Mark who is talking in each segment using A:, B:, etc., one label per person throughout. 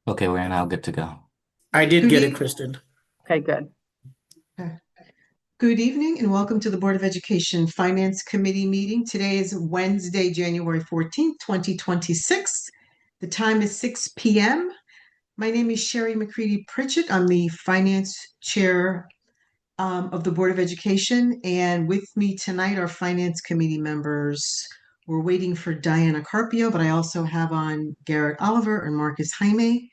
A: Okay, we're now good to go.
B: I did
C: Good
B: get it,
C: evening.
B: Kristen.
D: Okay, good.
C: Good evening and welcome to the Board of Education Finance Committee meeting. Today is Wednesday, January 14th, 2026. The time is 6 p.m. My name is Sherry McCready Pritchett. I'm the Finance Chair of the Board of Education, and with me tonight are Finance Committee members. We're waiting for Diana Carpio, but I also have on Garrett Oliver and Marcus Jaime.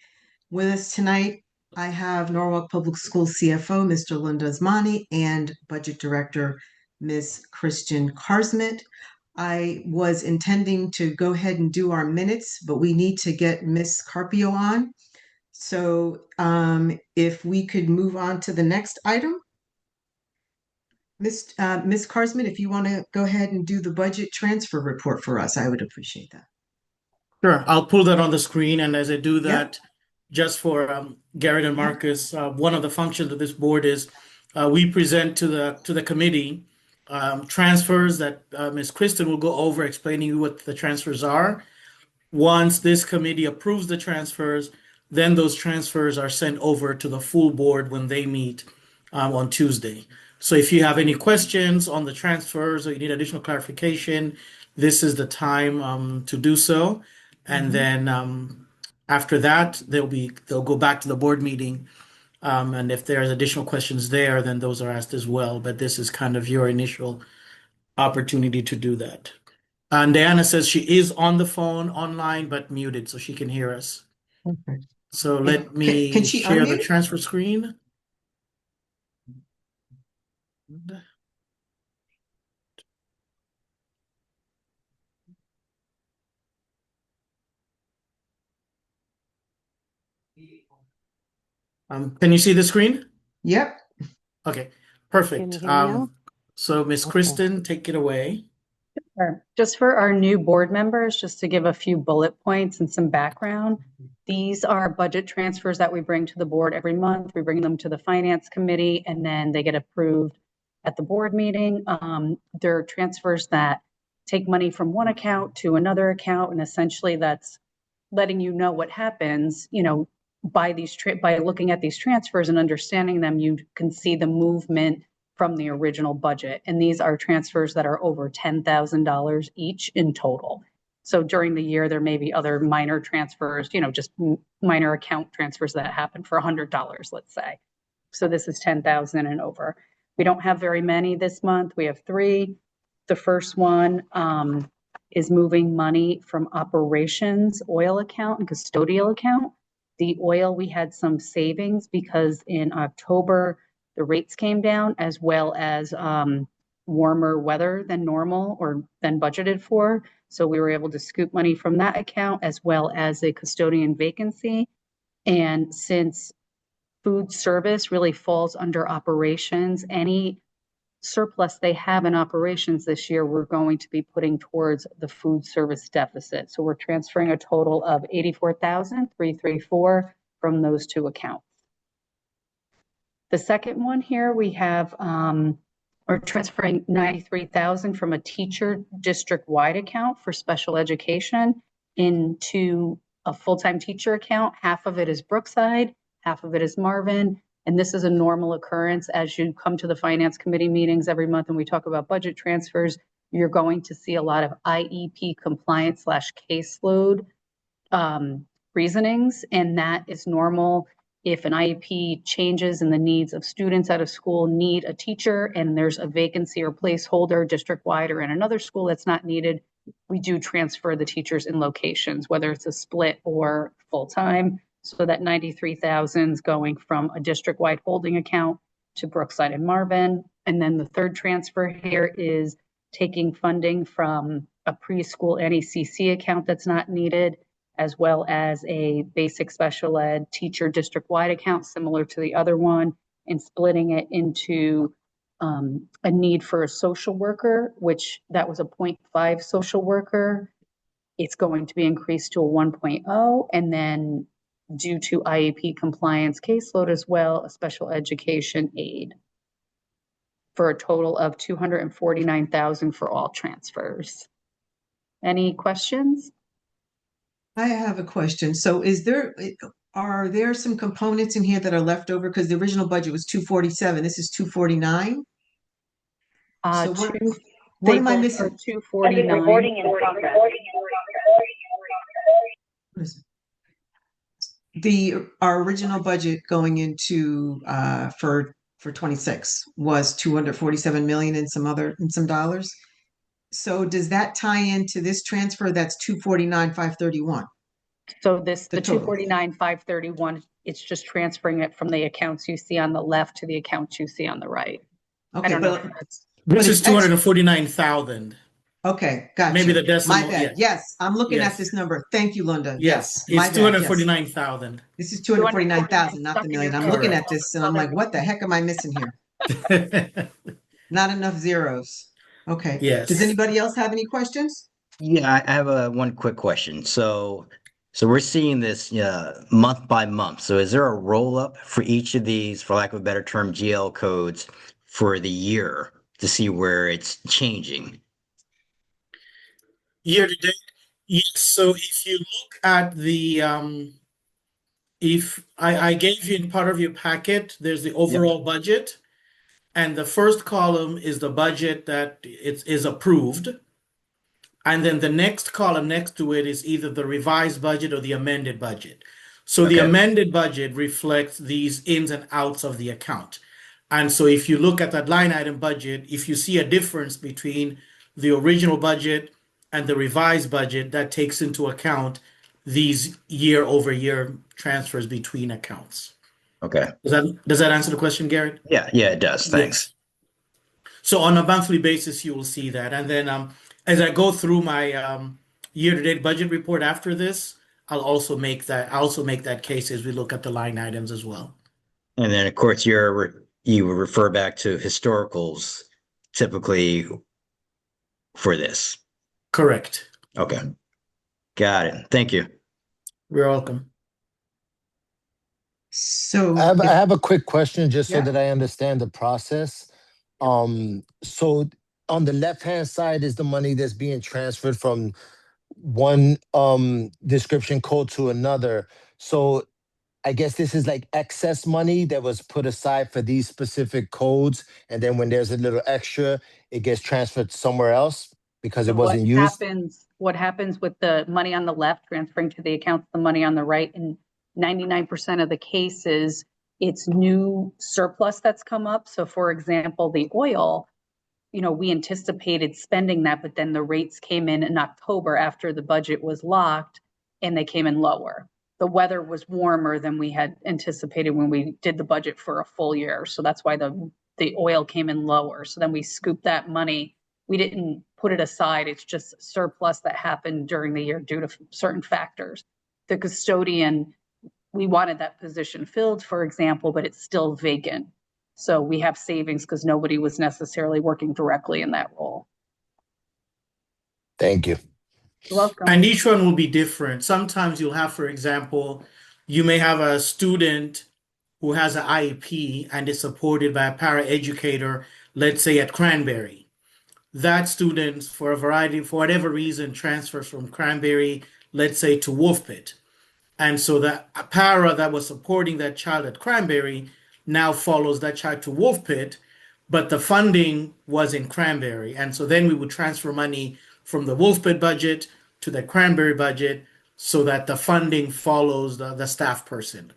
C: With us tonight, I have Norwalk Public Schools CFO, Mr. Lindasmani, and Budget Director, Ms. Christian Karsmit. I was intending to go ahead and do our minutes, but we need to get Ms. Carpio on. So if we could move on to the next item. Ms. Karsmit, if you want to go ahead and do the budget transfer report for us, I would appreciate that.
B: Sure, I'll pull that on the screen, and as I do
C: Yep.
B: that, just for Garrett and Marcus, one of the functions of this board is we present to the committee transfers that Ms. Kristen will go over, explaining what the transfers are. Once this committee approves the transfers, then those transfers are sent over to the full board when they meet on Tuesday. So if you have any questions on the transfers or you need additional clarification, this is the time to do so. And then after that, they'll go back to the board meeting. And if there's additional questions there, then those are asked as well. But this is kind of your initial opportunity to do that. And Diana says she is on the phone online, but muted, so she can hear us.
C: Okay.
B: So
C: Can,
B: let me
C: she
B: share the
C: unmute?
B: transfer screen. Can you see the screen?
C: Yep.
B: Okay,
D: Can
B: perfect.
D: you hear me now?
B: So Miss
D: Okay.
B: Kristen, take it away.
D: Sure. Just for our new board members, just to give a few bullet points and some background. These are budget transfers that we bring to the board every month. We bring them to the finance committee and then they get approved at the board meeting. They're transfers that take money from one account to another account, and essentially that's letting you know what happens, by by looking at these transfers and understanding them, you can see the movement from the original budget. And these are transfers that are over $10,000 each in total. So during the year, there may be other minor transfers, just minor account transfers that happen for $100, let's say. So this is 10,000 and over. We don't have very many this month. We have three. The first one is moving money from operations oil account and custodial account. The oil, we had some savings because in October, the rates came down, as well as warmer weather than normal or than budgeted for. So we were able to scoop money from that account, as well as a custodian vacancy. And since food service really falls under operations, any surplus they have in operations this year, we're going to be putting towards the food service deficit. So we're transferring a total of 84,334 from those two accounts. The second one here, we have, we're transferring 93,000 from a teacher district-wide account for special education into a full-time teacher account. Half of it is Brookside, half of it is Marvin. And this is a normal occurrence as you come to the finance committee meetings every month and we talk about budget transfers. You're going to see a lot of IEP compliance / caseload reasonings, and that is normal. If an IEP changes and the needs of students out of school need a teacher and there's a vacancy or placeholder district-wide or in another school that's not needed, we do transfer the teachers in locations, whether it's a split or full-time. So that 93,000 is going from a district-wide holding account to Brookside and Marvin. And then the third transfer here is taking funding from a preschool NECC account that's not needed, as well as a basic special ed teacher district-wide account similar to the other one, and splitting it into a need for a social worker, which that was a 0.5 social worker. It's going to be increased to a 1.0, and then due to IEP compliance caseload as well, a special education aid for a total of 249,000 for all transfers. Any questions?
C: I have a question. So Are there some components in here that are left over? Because the original budget was 247. This is 249. So what
D: They
C: am I
D: both
C: missing?
D: are 249.
C: Our original budget going into for 26 was 247 million and some dollars. So does that tie into this transfer? That's 249,531.
D: So the
C: total.
D: 249,531, it's just transferring it from the accounts you see on the left to the accounts you see on the right. I
C: Okay,
D: don't know if
C: but
D: that's,
B: This is
C: it's
B: 249,000.
C: okay, gotcha.
B: Maybe the
C: My
B: decimal.
C: bad.
B: Yeah.
C: Yes, I'm looking at
B: Yes.
C: this number. Thank you, Linda.
B: Yes.
C: My
B: It's
C: bad. Yes.
B: 249,000.
C: This is 249,000, not the
D: stuck in
C: million.
D: your
C: I'm looking
B: Correct.
C: at this and I'm like, what the heck am I missing here? Not enough zeros. Okay. Does
B: Yes.
C: anybody else have any questions?
A: Yeah, I have a one quick question. So we're seeing this month by month. So is there a roll up for each of these, for lack of a better term, GL codes for the year to see where it's changing?
B: Year to date. Yes. So if you look at the if I gave you in part of your packet, there's the overall budget, and the first column is the budget that is approved. And then the next column next to it is either the revised budget or the amended budget. So the
A: Okay.
B: amended budget reflects these ins and outs of the account. And so if you look at that line item budget, if you see a difference between the original budget and the revised budget, that takes into account these year over year transfers between accounts.
A: Okay.
B: Does that answer the question, Garrett?
A: Yeah, it does. Thanks.
B: Yes. So on a monthly basis, you will see that. And then as I go through my year-to-date budget report after this, I'll also make that case as we look at the line items as well.
A: And then of course you would refer back to historicals typically for this.
B: Correct.
A: Okay. Got it. Thank you.
B: You're welcome.
C: So
E: I have a quick question just so
C: Yeah.
E: that I understand the process. So on the left-hand side is the money that's being transferred from one description code to another. So I guess this is like excess money that was put aside for these specific codes, and then when there's a little extra, it gets transferred somewhere else because it wasn't used.
D: what happens with the money on the left transferring to the accounts, the money on the right, in 99% of the cases, it's new surplus that's come up. So for example, the oil, we anticipated spending that, but then the rates came in October after the budget was locked and they came in lower. The weather was warmer than we had anticipated when we did the budget for a full year. So that's why the oil came in lower. So then we scooped that money. We didn't put it aside. It's just surplus that happened during the year due to certain factors. The custodian, we wanted that position filled, for example, but it's still vacant. So we have savings because nobody was necessarily working directly in that role.
E: Thank you.
D: You're welcome.
B: And each one will be different. Sometimes you'll have, for example, you may have a student who has an IEP and is supported by a paraeducator, let's say at Cranberry. That student, for whatever reason, transfers from Cranberry, let's say, to Wolf Pit. And so the para that was supporting that child at Cranberry now follows that child to Wolf Pit, but the funding was in Cranberry. And so then we would transfer money from the Wolf Pit budget to the Cranberry budget so that the funding follows the staff person.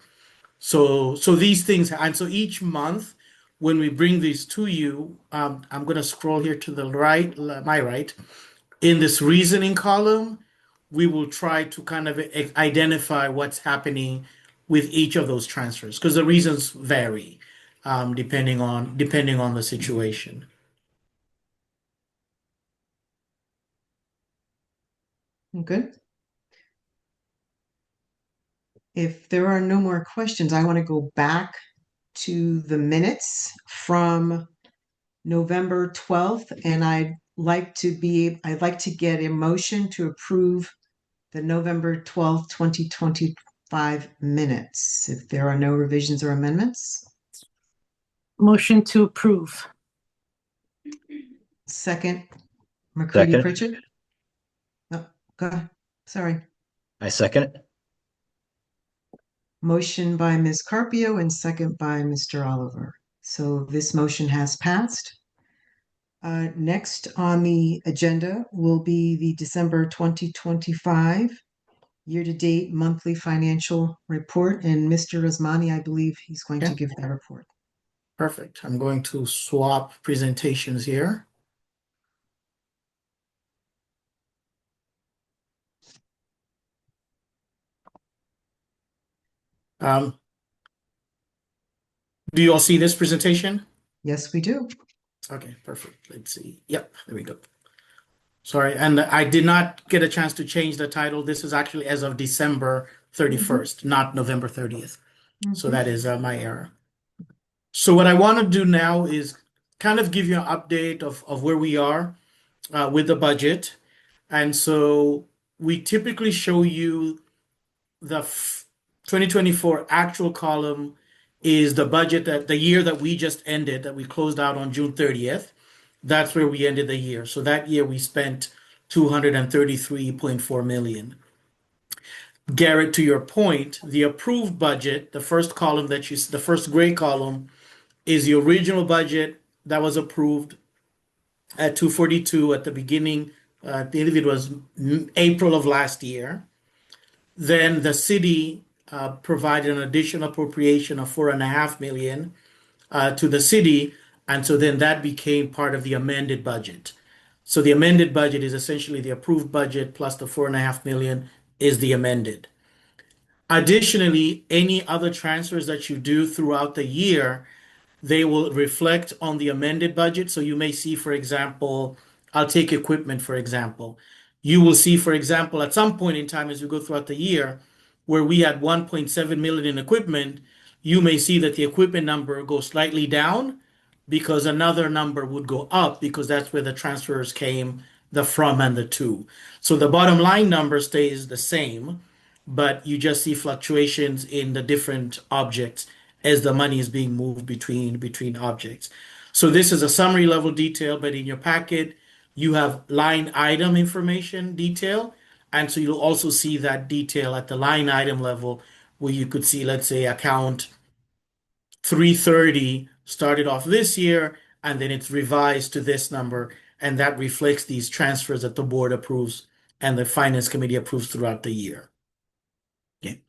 B: So these things, and so each month when we bring these to you, I'm going to scroll here to the right, my right, in this reasoning column, we will try to kind of identify what's happening with each of those transfers because the reasons vary depending on the situation.
C: good. If there are no more questions, I want to go back to the minutes from November 12th, and I'd like to get a motion to approve the November 12th, 2025 minutes. If there are no revisions or amendments.
F: Motion to approve.
C: Second, McCready
A: Second.
C: Pritchett. No, go ahead. Sorry.
A: I second it.
C: Motion by Ms. Carpio and second by Mr. Oliver. So this motion has passed. Next on the agenda will be the December 2025 year-to-date monthly financial report. And Mr. Rasmani, I believe he's going to
B: Yeah.
C: give that report.
B: Perfect. I'm going to swap presentations here. Do you all see this presentation?
C: Yes, we do.
B: Okay, perfect. Let's see. Yep, there we go. Sorry, and I did not get a chance to change the title. This is actually as of December 31st, not November 30th. So that is my error. So what I want to do now is kind of give you an update of where we are with the budget. And so we typically show you the 2024 actual column is the budget that the year that we just ended, that we closed out on June 30th. That's where we ended the year. So that year we spent 233.4 million. Garrett, to your point, the approved budget, the first column that you, the first gray column, is the original budget that was approved at 242 at the beginning. I believe it was April of last year. Then the city provided an additional appropriation of 4.5 million to the city, and so then that became part of the amended budget. So the amended budget is essentially the approved budget plus the 4.5 million is the amended. Additionally, any other transfers that you do throughout the year, they will reflect on the amended budget. So you may see, for example, I'll take equipment, for example. You will see, for example, at some point in time as we go throughout the year, where we had 1.7 million in equipment, you may see that the equipment number goes slightly down because another number would go up because that's where the transfers came, the from and the to. So the bottom line number stays the same, but you just see fluctuations in the different objects as the money is being moved between objects. So this is a summary level detail, but in your packet, you have line item information detail. And so you'll also see that detail at the line item level where you could see, let's say, account 330 started off this year, and then it's revised to this number. And that reflects these transfers that the board approves and the finance committee approves throughout the year. Okay.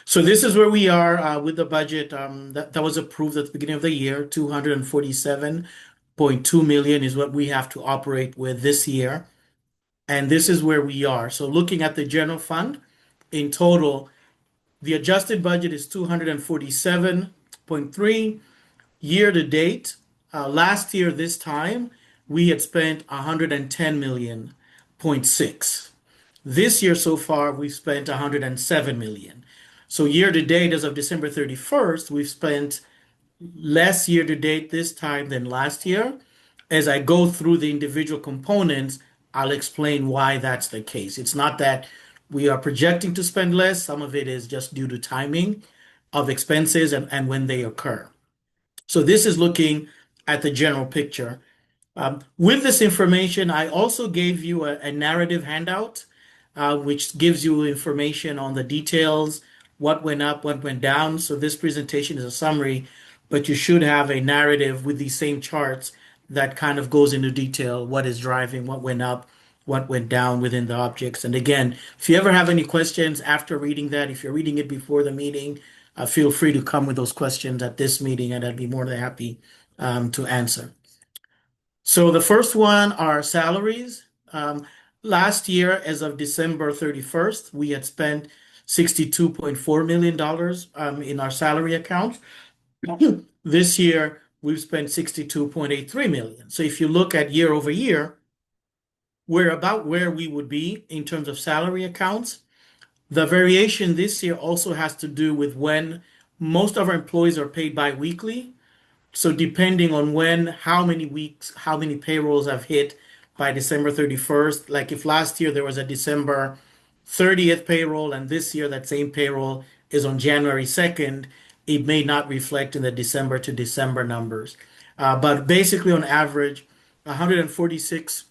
B: So this is where we are with the budget that was approved at the beginning of the year. 247.2 million is what we have to operate with this year. And this is where we are. So looking at the general fund, in total, the adjusted budget is 247.3 year to date. Last year, this time, we had spent 110 million, 0.6. This year so far, we've spent 107 million. So year to date, as of December 31st, we've spent less year to date this time than last year. As I go through the individual components, I'll explain why that's the case. It's not that we are projecting to spend less. Some of it is just due to timing of expenses and when they occur. So this is looking at the general picture. With this information, I also gave you a narrative handout, which gives you information on the details, what went up, what went down. So this presentation is a summary, but you should have a narrative with these same charts that kind of goes into detail, what is driving, what went up, what went down within the objects. And again, if you ever have any questions after reading that, if you're reading it before the meeting, feel free to come with those questions at this meeting, and I'd be more than happy to answer. So the first one are salaries. Last year, as of December 31st, we had spent $62.4 million in our salary account. This year, we've spent 62.83 million. So if you look at year over year, we're about where we would be in terms of salary accounts. The variation this year also has to do with when most of our employees are paid bi-weekly. So depending on when, how many weeks, how many payrolls have hit by December 31st, like if last year there was a December 30th payroll and this year that same payroll is on January 2nd, it may not reflect in the December to December numbers. But basically on average, 146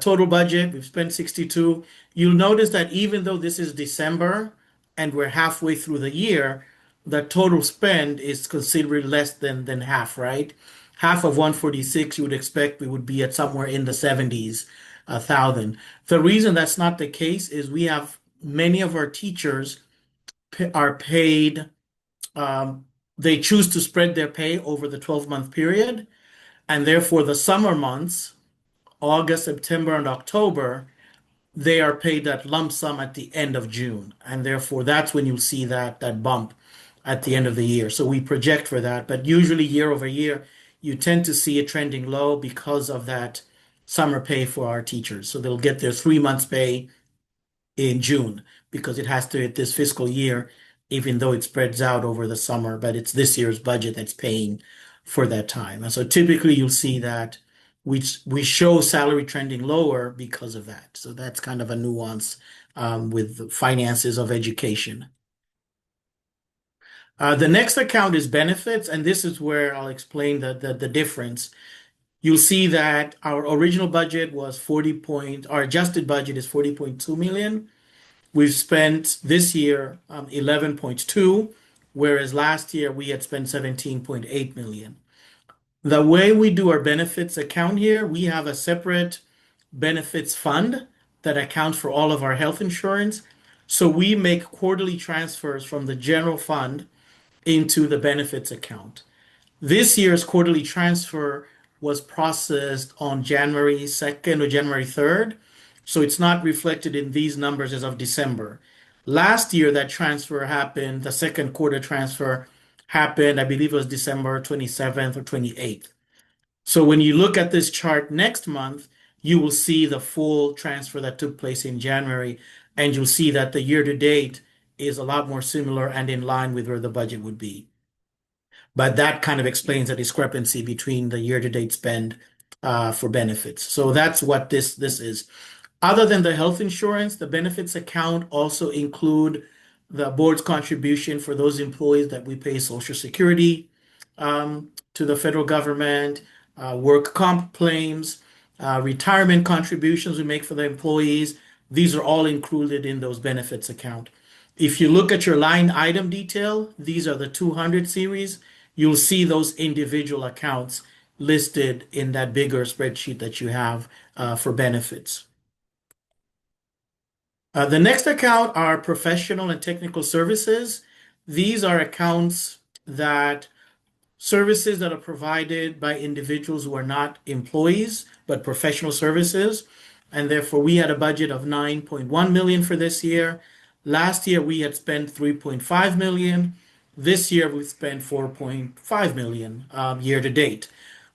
B: total budget, we've spent 62. You'll notice that even though this is December, and we're halfway through the year, the total spend is considerably less than half, right? Half of 146, you would expect we would be at somewhere in the 70s thousand. The reason that's not the case is we have many of our teachers are paid, they choose to spread their pay over the 12-month period, and therefore the summer months, August, September, and October, they are paid that lump sum at the end of June, and therefore that's when you see that bump at the end of the year. So we project for that, but usually year over year, you tend to see it trending low because of that summer pay for our teachers. So they'll get their 3 months pay in June because it has to hit this fiscal year, even though it spreads out over the summer, but it's this year's budget that's paying for that time. And so typically you'll see that we show salary trending lower because of that. So that's kind of a nuance with the finances of education. The next account is benefits, and this is where I'll explain the difference. You'll see that our original budget was our adjusted budget is 40.2 million. We've spent this year 11.2, whereas last year we had spent 17.8 million. The way we do our benefits account here, we have a separate benefits fund that accounts for all of our health insurance. So we make quarterly transfers from the general fund into the benefits account. This year's quarterly transfer was processed on January 2nd or January 3rd. So it's not reflected in these numbers as of December. Last year, that transfer happened, the second quarter transfer happened, I believe it was December 27th or 28th. So when you look at this chart next month, you will see the full transfer that took place in January, and you'll see that the year to date is a lot more similar and in line with where the budget would be. But that kind of explains the discrepancy between the year to date spend for benefits. So that's what this is. Other than the health insurance, the benefits account also include the board's contribution for those employees that we pay Social Security to the federal government, work comp claims, retirement contributions we make for the employees. These are all included in those benefits account. If you look at your line item detail, these are the 200 series. You'll see those individual accounts listed in that bigger spreadsheet that you have for benefits. The next account are professional and technical services. These are accounts services that are provided by individuals who are not employees, but professional services. And therefore, we had a budget of 9.1 million for this year. Last year, we had spent 3.5 million. This year, we spent 4.5 million year to date.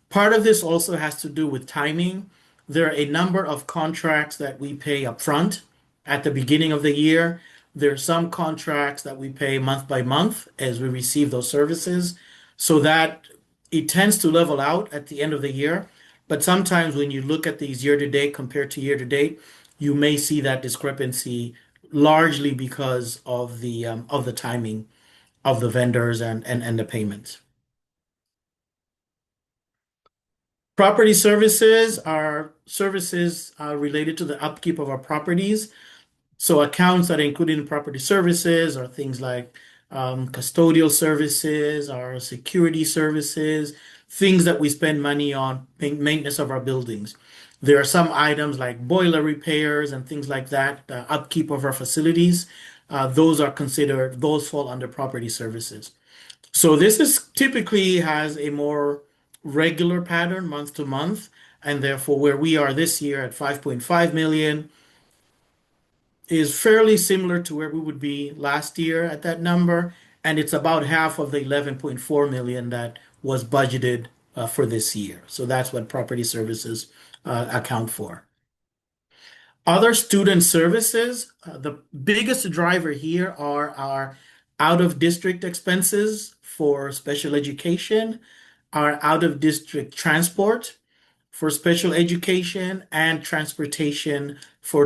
B: Part of this also has to do with timing. There are a number of contracts that we pay upfront at the beginning of the year. There are some contracts that we pay month by month as we receive those services, so that it tends to level out at the end of the year. But sometimes when you look at these year to date compared to year to date, you may see that discrepancy largely because of the timing of the vendors and the payments. Property services are services related to the upkeep of our properties. So accounts that are included in property services are things like custodial services, our security services, things that we spend money on maintenance of our buildings. There are some items like boiler repairs and things like that, upkeep of our facilities. Those fall under property services. So this is typically has a more regular pattern month to month, and therefore where we are this year at 5.5 million is fairly similar to where we would be last year at that number, and it's about half of the 11.4 million that was budgeted for this year. So that's what property services account for. Other student services, the biggest driver here are our out-of-district expenses for special education, our out-of-district transport for special education, and transportation for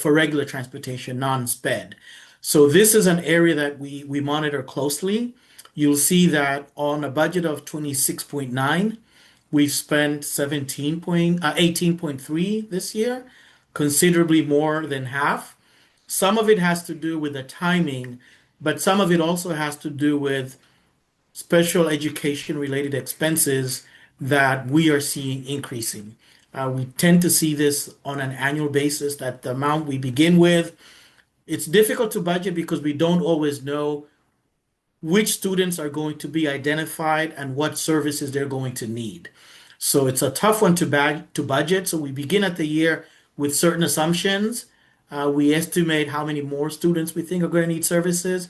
B: regular transportation, non-SPED. So this is an area that we monitor closely. You'll see that on a budget of 26.9, we've spent 18.3 this year, considerably more than half. Some of it has to do with the timing but some of it also has to do with special education related expenses that we are seeing increasing. We tend to see this on an annual basis, that the amount we begin with, it's difficult to budget because we don't always know which students are going to be identified and what services they're going to need. So it's a tough one to budget. So we begin at the year with certain assumptions. We estimate how many more students we think are going to need services,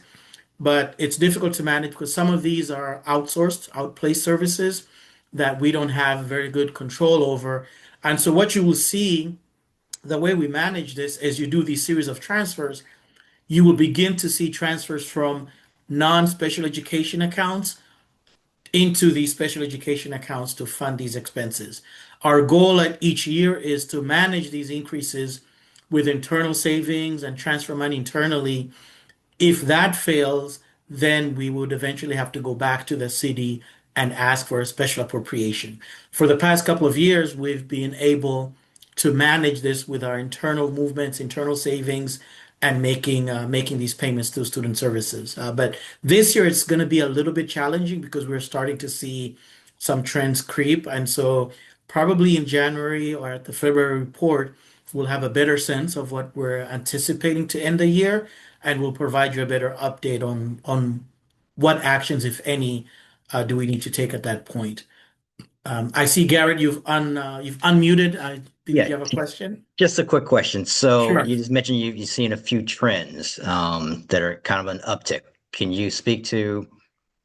B: but it's difficult to manage because some of these are outsourced, outplaced services that we don't have very good control over. And so what you will see, the way we manage this, as you do these series of transfers, you will begin to see transfers from non-special education accounts into these special education accounts to fund these expenses. Our goal at each year is to manage these increases with internal savings and transfer money internally. If that fails, then we would eventually have to go back to the city and ask for a special appropriation. For the past couple of years, we've been able to manage this with our internal movements, internal savings, and making these payments to student services. But this year it's going to be a little bit challenging because we're starting to see some trends creep, and so probably in January or at the February report, we'll have a better sense of what we're anticipating to end the year, and we'll provide you a better update on what actions, if any, do we need to take at that point. I see Garrett, you've unmuted. I think
A: Yeah,
B: you have a question.
A: just a quick question. So
B: Sure.
A: you just mentioned you've seen a few trends that are kind of an uptick. Can you speak to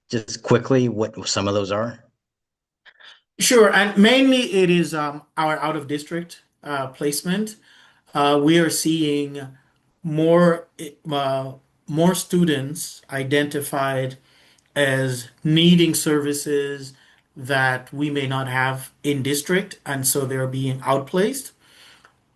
A: just quickly what some of those are?
B: Sure, and mainly it is our out of district placement. We are seeing more more students identified as needing services that we may not have in district, and so they're being outplaced.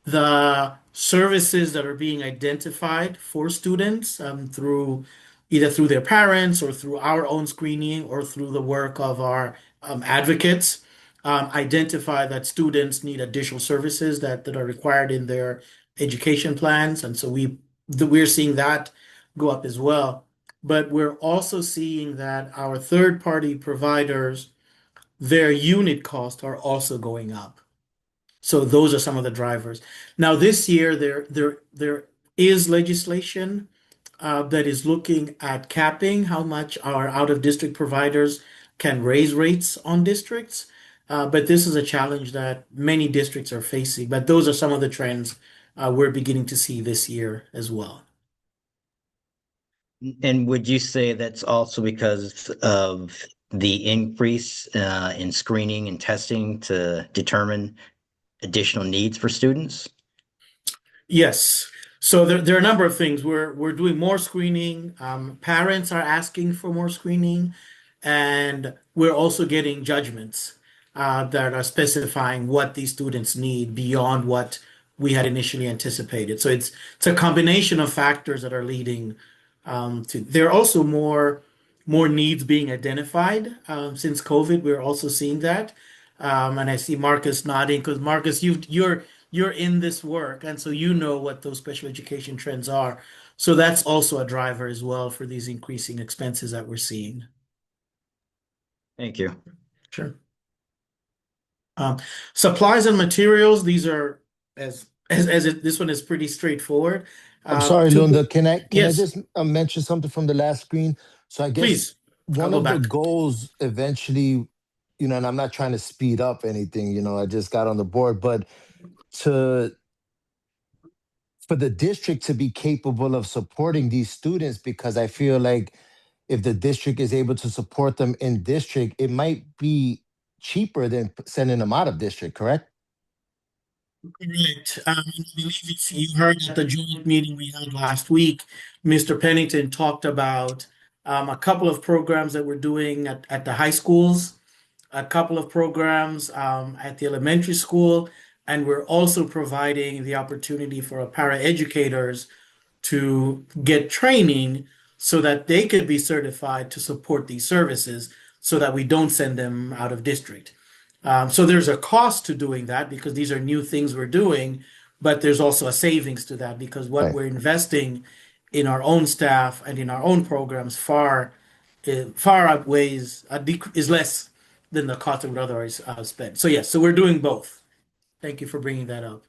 B: The services that are being identified for students through either through their parents or through our own screening or through the work of our advocates identify that students need additional services that are required in their education plans, and so we're seeing that go up as well. But we're also seeing that our third party providers, their unit costs are also going up. So those are some of the drivers. Now, this year, there is legislation that is looking at capping how much our out-of-district providers can raise rates on districts. But this is a challenge that many districts are facing. But those are some of the trends we're beginning to see this year as well.
A: And would you say that's also because of the increase in screening and testing to determine additional needs for students?
B: Yes. So there are a number of things. We're doing more screening. Parents are asking for more screening, and we're also getting judgments that are specifying what these students need beyond what we had initially anticipated. So it's a combination of factors that are leading to. There are also more needs being identified since COVID. We're also seeing that. And I see Marcus nodding because Marcus, you're in this work, and so you know what those special education trends are. So that's also a driver as well for these increasing expenses that we're seeing.
A: Thank you.
B: Sure. Supplies and materials, these are this one is pretty straightforward.
E: I'm sorry,
B: To-
E: Lunda. Can I
B: Yes.
E: just mention something from the last screen? So I guess
B: Please, I'll
E: one
B: go
E: of the
B: back.
E: goals eventually, and I'm not trying to speed up anything, I just got on the board, but to for the district to be capable of supporting these students, because I feel like if the district is able to support them in district, it might be cheaper than sending them out of district, correct?
B: Correct. I believe if you heard at the joint meeting we had last week, Mr. Pennington talked about a couple of programs that we're doing at the high schools, a couple of programs at the elementary school, and we're also providing the opportunity for our paraeducators to get training so that they could be certified to support these services so that we don't send them out of district. So there's a cost to doing that because these are new things we're doing, but there's also a savings to that because what
E: Right.
B: we're investing in our own staff and in our own programs far outweighs is less than the cost that would otherwise spend. So yes, so we're doing both. Thank you for bringing that up.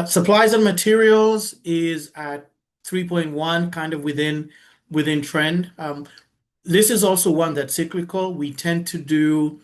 B: Supplies and materials is at 3.1, kind of within trend. This is also one that's cyclical. We tend to do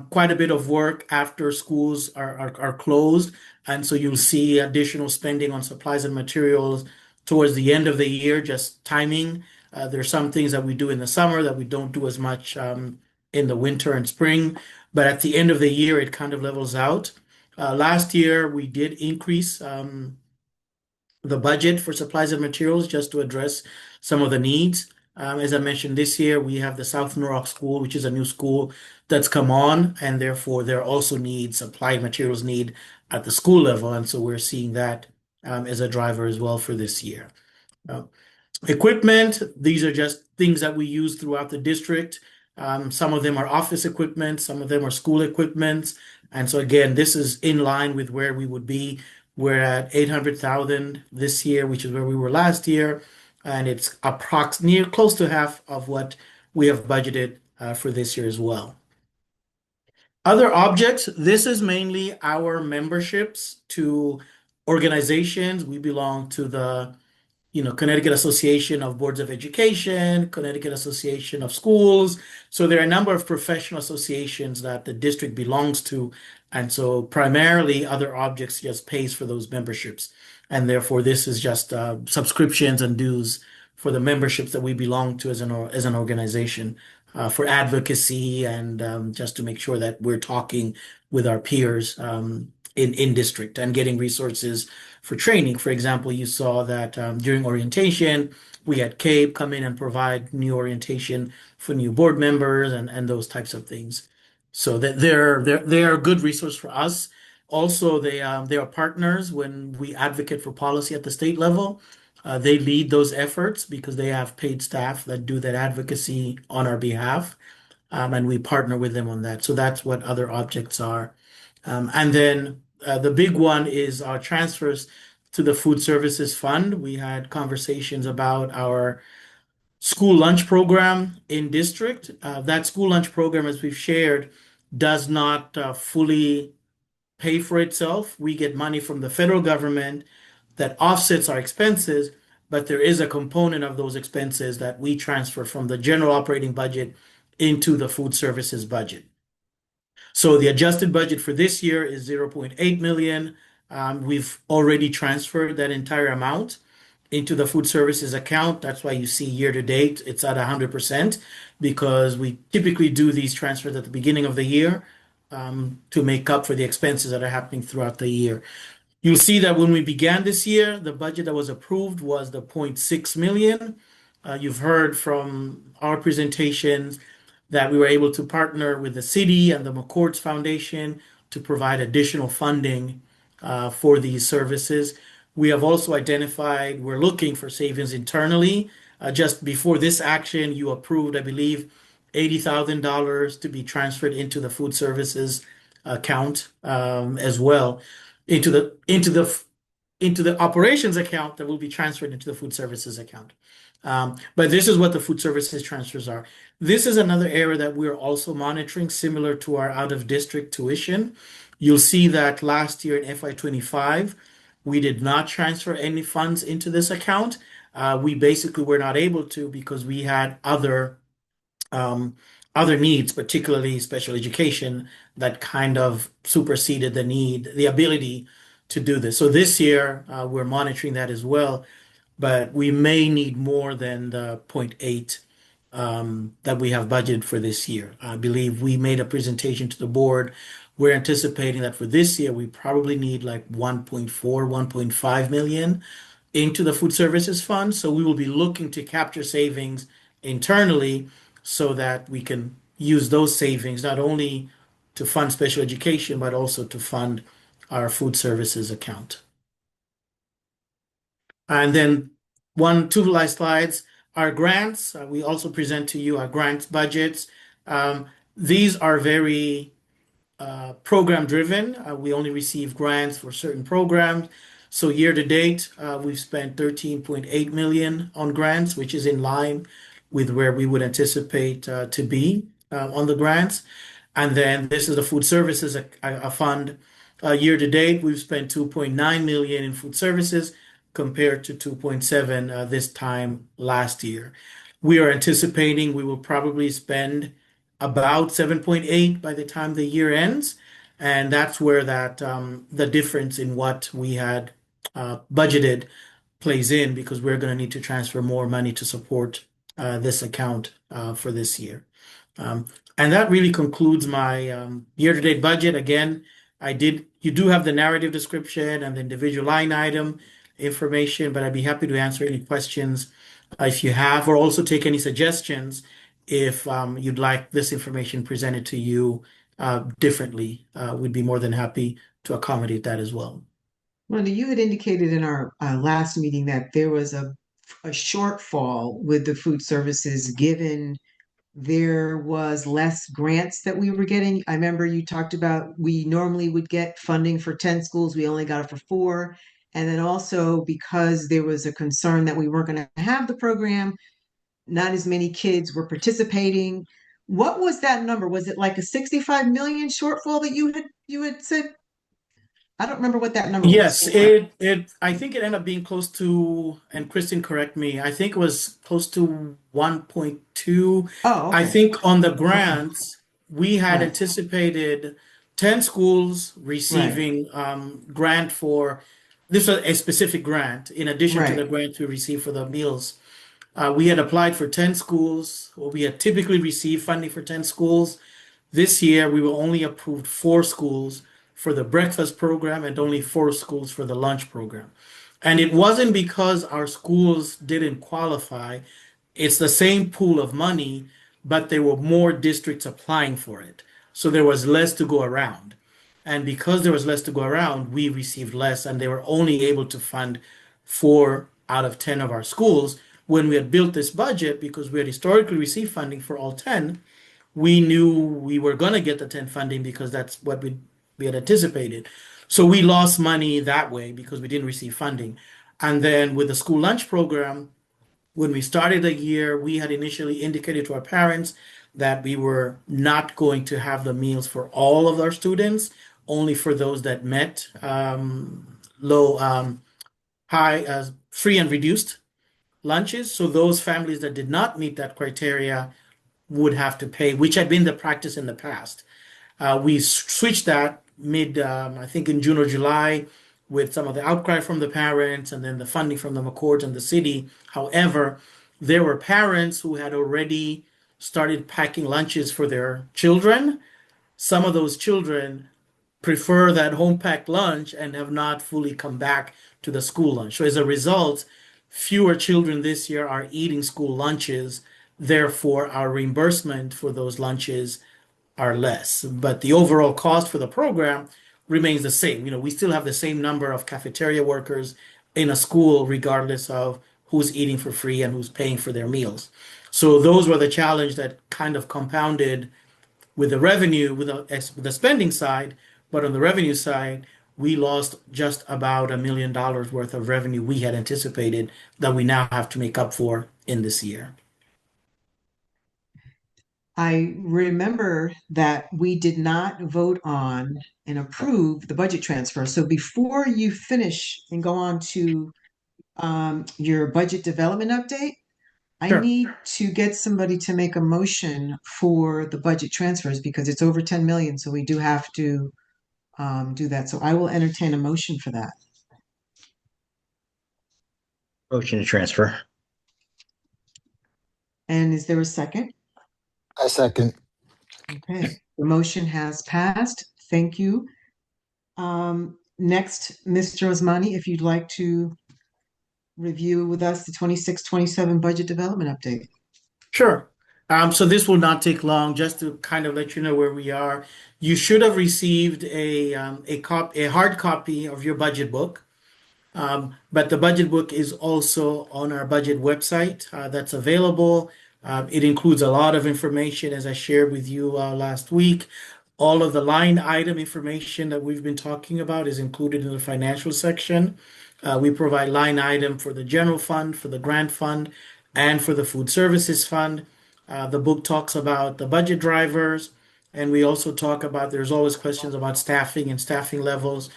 B: quite a bit of work after schools are closed. And so you'll see additional spending on supplies and materials towards the end of the year, just timing. There's some things that we do in the summer that we don't do as much in the winter and spring. But at the end of the year, it kind of levels out. Last year, we did increase the budget for supplies and materials just to address some of the needs. As I mentioned, this year we have the South Norwalk School, which is a new school that's come on, and therefore there also needs supply materials need at the school level, and so we're seeing that as a driver as well for this year. Equipment, these are just things that we use throughout the district. Some of them are office equipment, some of them are school equipment, and so again, this is in line with where we would be. We're at 800,000 this year, which is where we were last year, and it's near close to half of what we have budgeted for this year as well. Other objects, this is mainly our memberships to organizations. We belong to the Connecticut Association of Boards of Education, Connecticut Association of Schools. So there are a number of professional associations that the district belongs to. And so primarily other objects just pays for those memberships. And therefore this is just subscriptions and dues for the memberships that we belong to as an organization for advocacy and just to make sure that we're talking with our peers in district and getting resources for training. For example, you saw that during orientation, we had CABE come in and provide new orientation for new board members and those types of things. So that they're a good resource for us. Also, they are partners when we advocate for policy at the state level. They lead those efforts because they have paid staff that do that advocacy on our behalf, and we partner with them on that. So that's what other objects are. And then the big one is our transfers to the Food Services Fund. We had conversations about our school lunch program in district. That school lunch program, as we've shared, does not fully pay for itself. We get money from the federal government that offsets our expenses, but there is a component of those expenses that we transfer from the general operating budget into the food services budget. So the adjusted budget for this year is 0.8 million. We've already transferred that entire amount into the food services account. That's why you see year to date, it's at 100% because we typically do these transfers at the beginning of the year to make up for the expenses that are happening throughout the year. You'll see that when we began this year, the budget that was approved was the 0.6 million. You've heard from our presentations that we were able to partner with the city and the McCourts Foundation to provide additional funding for these services. We have also identified, we're looking for savings internally. Just before this action, you approved, I believe, $80,000 to be transferred into the food services account as well, into the operations account that will be transferred into the food services account. But this is what the food services transfers are. This is another area that we're also monitoring, similar to our out-of-district tuition. You'll see that last year in FY25, we did not transfer any funds into this account. We basically were not able to because we had other needs, particularly special education, that kind of superseded the ability to do this. So this year, we're monitoring that as well, but we may need more than the 0.8 that we have budgeted for this year. I believe we made a presentation to the board. We're anticipating that for this year, we probably need like 1.4, 1.5 million into the food services fund. So we will be looking to capture savings internally so that we can use those savings not only to fund special education, but also to fund our food services account. And then two last slides, our grants. We also present to you our grants budgets. These are very program driven. We only receive grants for certain programs. So year to date, we've spent 13.8 million on grants, which is in line with where we would anticipate to be on the grants. And then this is the food services a fund. Year to date, we've spent 2.9 million in food services compared to 2.7 this time last year. We are anticipating we will probably spend about 7.8 by the time the year ends, and that's where that the difference in what we had budgeted plays in, because we're going to need to transfer more money to support this account for this year. And that really concludes my year-to-date budget. Again, you do have the narrative description and the individual line item information, but I'd be happy to answer any questions if you have, or also take any suggestions if you'd like this information presented to you differently. We'd be more than happy to accommodate that as well.
C: Wanda, you had indicated in our last meeting that there was a shortfall with the food services given there was less grants that we were getting. I remember you talked about we normally would get funding for 10 schools, we only got it for 4. And then also because there was a concern that we weren't going to have the program, not as many kids were participating. What was that number? Was it like a 65 million shortfall that you had said? I don't remember what that number was.
B: Yes, I think it ended up being close to, and Kristen, correct me, I think it was close to 1.2.
C: Oh, okay.
B: I think on the grants, we had
C: Right.
B: anticipated 10 schools receiving grant for, this was a specific grant, in addition to the
C: Right.
B: grant we received for the meals. We had applied for 10 schools, or we had typically received funding for 10 schools. This year, we were only approved 4 schools for the breakfast program and only 4 schools for the lunch program. And it wasn't because our schools didn't qualify. It's the same pool of money, but there were more districts applying for it. So there was less to go around. And because there was less to go around, we received less, and they were only able to fund 4 out of 10 of our schools. When we had built this budget, because we had historically received funding for all 10, we knew we were going to get the 10 funding because that's what we had anticipated. So we lost money that way because we didn't receive funding. And then with the school lunch program, when we started the year, we had initially indicated to our parents that we were not going to have the meals for all of our students, only for those that met free and reduced lunches. So those families that did not meet that criteria would have to pay, which had been the practice in the past. We switched that I think in June or July, with some of the outcry from the parents and then the funding from the McCourts and the city. However, there were parents who had already started packing lunches for their children. Some of those children prefer that home packed lunch and have not fully come back to the school lunch. So as a result, fewer children this year are eating school lunches. Therefore, our reimbursement for those lunches are less, but the overall cost for the program remains the same. We still have the same number of cafeteria workers in a school, regardless of who's eating for free and who's paying for their meals. So those were the challenge that kind of compounded with the revenue, with the spending side. But on the revenue side, we lost just about $1 million worth of revenue we had anticipated that we now have to make up for in this year.
C: I remember that we did not vote on and approve the budget transfer. So before you finish and go on to your budget development update, I
B: Sure.
C: need to get somebody to make a motion for the budget transfers because it's over 10 million. So we do have to do that. So I will entertain a motion for that.
A: Motion to transfer.
C: And is there a second?
E: I second.
C: Okay, the motion has passed. Thank you. Next, Mr. Osmani, if you'd like to review with us the 26-27 budget development update.
B: Sure. So this will not take long. Just to kind of let you know where we are, you should have received a hard copy of your budget book. But the budget book is also on our budget website that's available. It includes a lot of information, as I shared with you last week, All of the line item information that we've been talking about is included in the financial section. We provide line item for the general fund, for the grant fund, and for the food services fund. The book talks about the budget drivers, and we also talk about, there's always questions about staffing and staffing levels.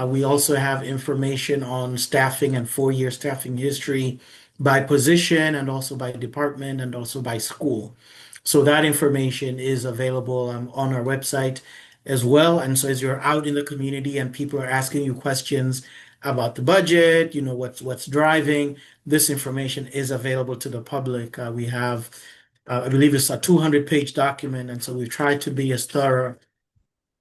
B: We also have information on staffing and 4-year staffing history by position and also by department and also by school. So that information is available on our website as well. And so as you're out in the community and people are asking you questions about the budget, what's driving, this information is available to the public. We have, I believe it's a 200-page document. And so we've tried to be as thorough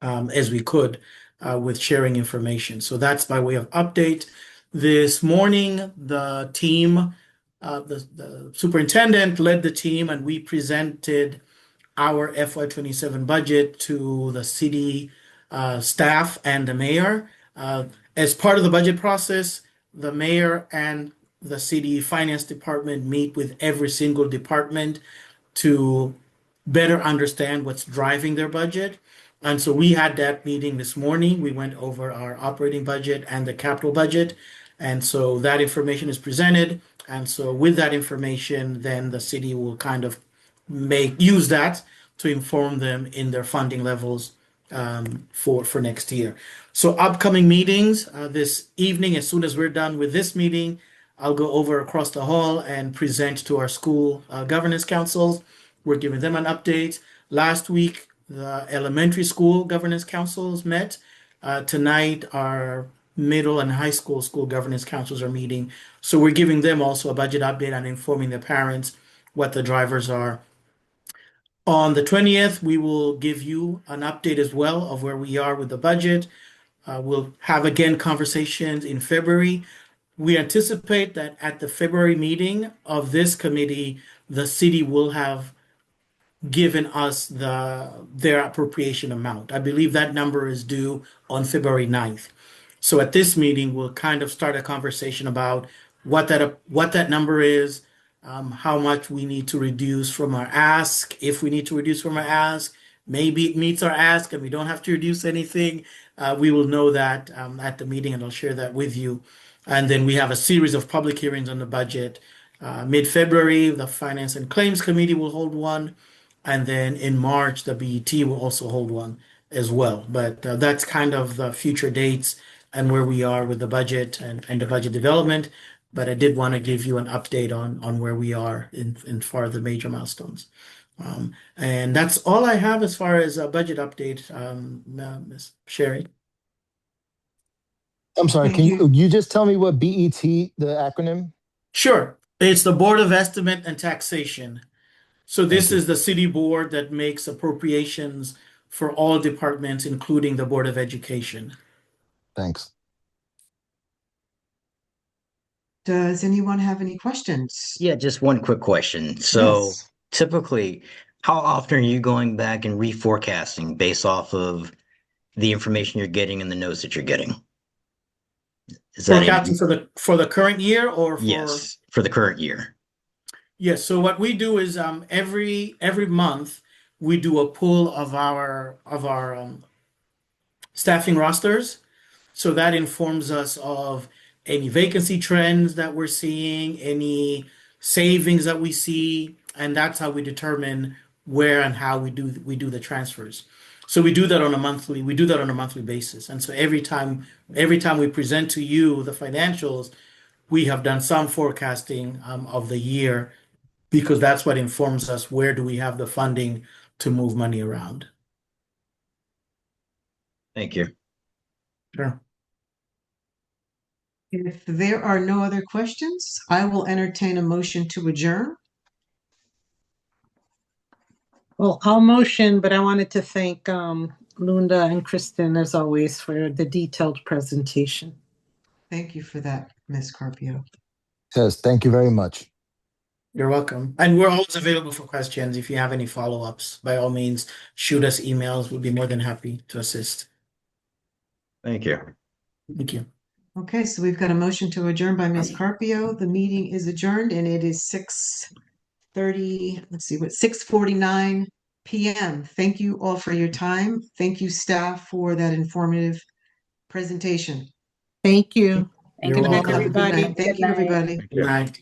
B: as we could with sharing information. So that's by way of update. This morning, the team, the superintendent led the team, and we presented our FY27 budget to the city staff and the mayor. As part of the budget process, the mayor and the city finance department meet with every single department to better understand what's driving their budget. And so we had that meeting this morning. We went over our operating budget and the capital budget. And so that information is presented. And so with that information, then the city will kind of use that to inform them in their funding levels for next year. So upcoming meetings this evening, as soon as we're done with this meeting, I'll go over across the hall and present to our school governance councils. We're giving them an update. Last week, the elementary school governance councils met. Tonight, our middle and high school governance councils are meeting. So we're giving them also a budget update and informing the parents what the drivers are. On the 20th, we will give you an update as well of where we are with the budget. We'll have again conversations in February. We anticipate that at the February meeting of this committee, the city will have given us their appropriation amount. I believe that number is due on February 9th. So at this meeting, we'll kind of start a conversation about what that number is, how much we need to reduce from our ask, if we need to reduce from our ask. Maybe it meets our ask and we don't have to reduce anything. We will know that at the meeting, and I'll share that with you. And then we have a series of public hearings on the budget. Mid-February, the Finance and Claims Committee will hold one. And then in March, the BET will also hold one as well. But that's kind of the future dates and where we are with the budget and the budget development. But I did want to give you an update on where we are in far the major milestones. And that's all I have as far as a budget update, Ms. Sherry.
E: I'm sorry,
C: Thank
E: can you just tell me what BET, the acronym?
B: Sure. It's the Board of Estimate and Taxation. So this is the city board that makes appropriations for all departments, including the Board of Education.
E: Thanks.
C: Does anyone have any questions?
A: Yeah, just one quick question. So
C: Yes.
A: typically, how often are you going back and reforecasting based off of the information you're getting and the notes that you're getting? Is that
B: Forecasting for the current year or for?
A: Yes, for the current year.
B: Yes. So what we do is every month we do a pull of our staffing rosters. So that informs us of any vacancy trends that we're seeing, any savings that we see, and that's how we determine where and how we do the transfers. So we do that on a monthly basis. And so every time we present to you the financials, we have done some forecasting of the year, because that's what informs us where do we have the funding to move money around.
A: Thank you.
B: Sure.
C: If there are no other questions, I will entertain a motion to adjourn.
F: Well, I'll motion, but I wanted to thank Lunda and Kristen, as always, for the detailed presentation.
C: Thank you for that, Ms. Carpio.
E: Yes, thank you very much.
B: You're welcome. And we're always available for questions. If you have any follow-ups, by all means, shoot us emails. We'll be more than happy to assist.
A: Thank you.
B: Thank you.
C: Okay, so we've got a motion to adjourn by Ms. Carpio. The meeting is adjourned and it is 6:30, let's see, what, 6:49 p.m. Thank you all for your time. Thank you, staff, for that informative presentation.
F: Thank you.
D: Thank
B: You're
D: you.
C: You all
B: welcome.
C: have a good
F: everybody.
C: night. Thank
D: Good
C: you,
D: night.
C: everybody.
B: Good night.